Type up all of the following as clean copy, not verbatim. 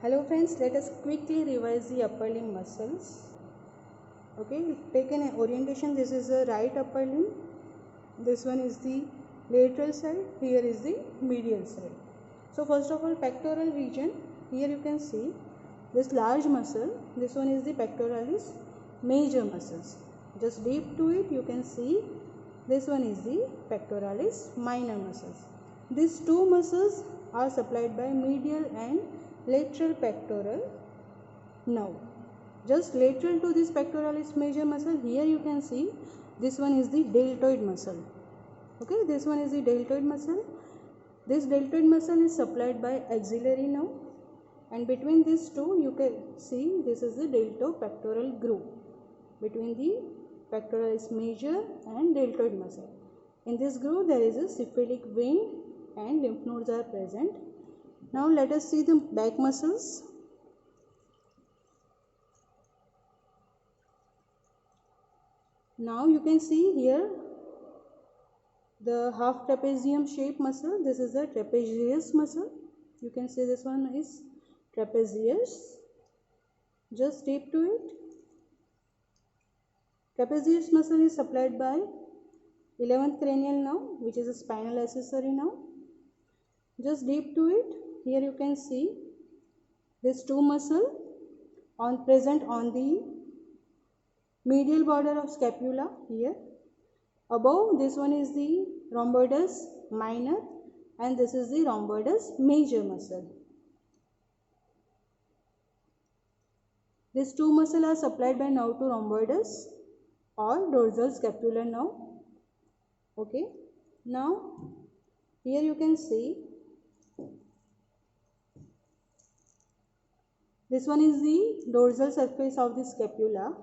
Hello friends, let us quickly revise the upper limb muscles. Okay, take an orientation. This is the right upper limb. This one is the lateral side. Here is the medial side. So first of all, pectoral region. Here you can see this large muscle. This one is the pectoralis major muscles. Just deep to it, you can see this one is the pectoralis minor muscles. These two muscles are supplied by medial and lateral pectoral nerve. Just lateral to this pectoralis major muscle, here you can see this one is the deltoid muscle. Okay, this one is the deltoid muscle. This deltoid muscle is supplied by axillary nerve, and between these two you can see this is the deltopectoral groove between the pectoralis major and deltoid muscle. In this groove there is a cephalic vein and lymph nodes are present. Now let us see the back muscles. Now you can see here the half trapezium shape muscle. This is the trapezius muscle. You can see this one is trapezius. Just deep to it. Trapezius muscle is supplied by 11th cranial nerve, which is a spinal accessory nerve. Just deep to it. Here you can see this two muscle present on the medial border of scapula here. Above, this one is the rhomboideus minor and this is the rhomboideus major muscle. These two muscles are supplied by nerve to rhomboideus or dorsal scapular nerve. Okay. Now, here you can see this one is the dorsal surface of the scapula.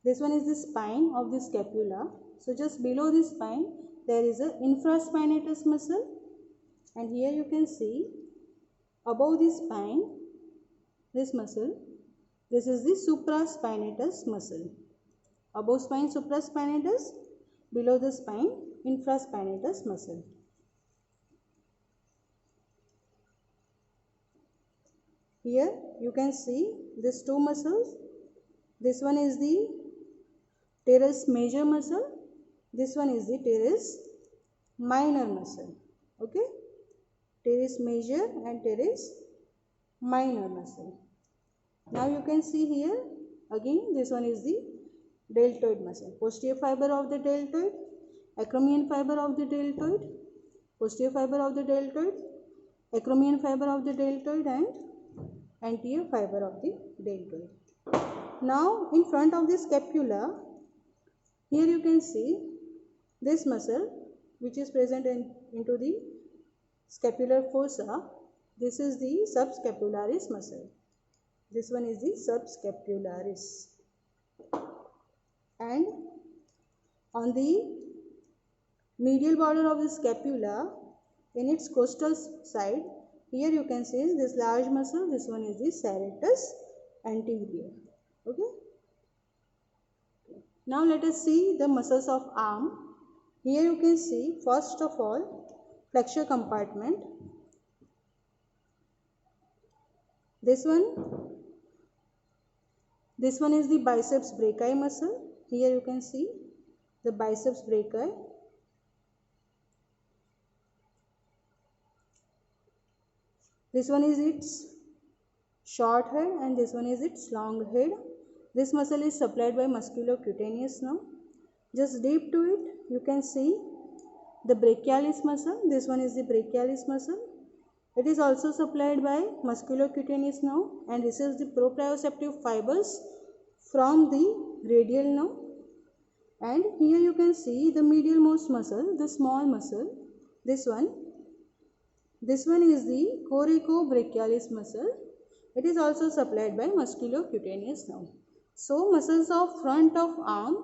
This one is the spine of the scapula. So just below the spine there is a infraspinatus muscle, and here you can see above the spine this muscle. This is the supraspinatus muscle. Above spine supraspinatus, below the spine infraspinatus muscle. Here you can see these two muscles. This one is the teres major muscle. This one is the teres minor muscle. Okay, teres major and teres minor muscle. Now you can see here again this one is the deltoid muscle. Posterior fiber of the deltoid, acromion fiber of the deltoid, posterior fiber of the deltoid, acromion fiber of the deltoid and anterior fiber of the deltoid. Now in front of the scapula, here you can see this muscle which is present into the scapular fossa. This is the subscapularis muscle. This one is the subscapularis. And on the medial border of the scapula, in its costal side, here you can see this large muscle. This one is the serratus anterior. Okay. Now let us see the muscles of arm. Here you can see first of all flexure compartment. This one is the biceps brachii muscle. Here you can see the biceps brachii. This one is its short head and this one is its long head. This muscle is supplied by musculocutaneous nerve. Just deep to it, you can see the brachialis muscle. This one is the brachialis muscle. It is also supplied by musculocutaneous nerve and receives the proprioceptive fibers from the radial nerve. And here you can see the medialmost muscle, the small muscle, this one. This one is the coracobrachialis muscle. It is also supplied by musculocutaneous nerve. So muscles of front of arm,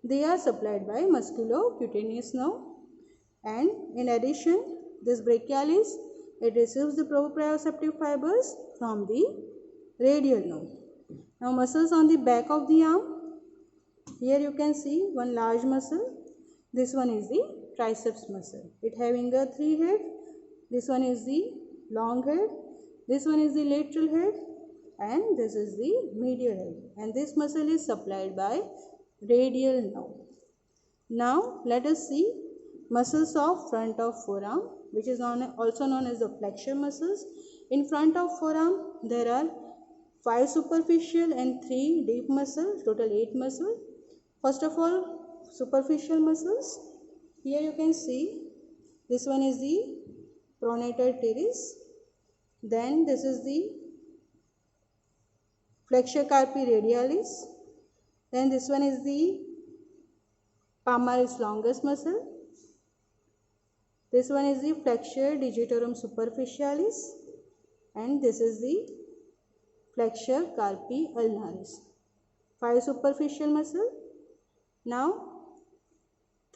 they are supplied by musculocutaneous nerve, and in addition this brachialis, it receives the proprioceptive fibers from the radial nerve. Now muscles on the back of the arm, here you can see one large muscle. This one is the triceps muscle. It having a 3 head. This one is the long head. This one is the lateral head and this is the medial head, and this muscle is supplied by radial nerve. Now let us see muscles of front of forearm, which is also known as the flexure muscles. In front of forearm there are 5 superficial and 3 deep muscles, total 8 muscles. First of all, superficial muscles. Here you can see this one is the pronator teres, then this is the flexure carpi radialis, then this one is the palmaris longus muscle, this one is the flexure digitorum superficialis, and this is the flexure carpi ulnaris. 5 superficial muscle. Now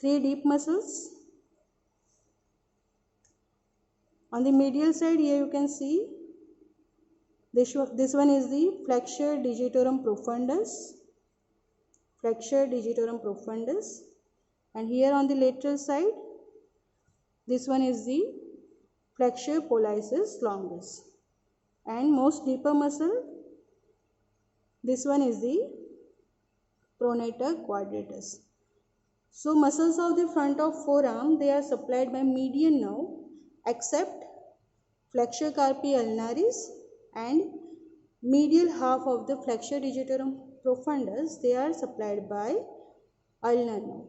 3 deep muscles. On the medial side, here you can see this one is the flexure digitorum profundus, flexure digitorum profundus, and here on the lateral side this one is the flexure pollicis longus, and most deeper muscle, this one is the pronator quadratus. So muscles of the front of forearm, they are supplied by median nerve except flexure carpi ulnaris and medial half of the flexure digitorum profundus, they are supplied by ulnar nerve.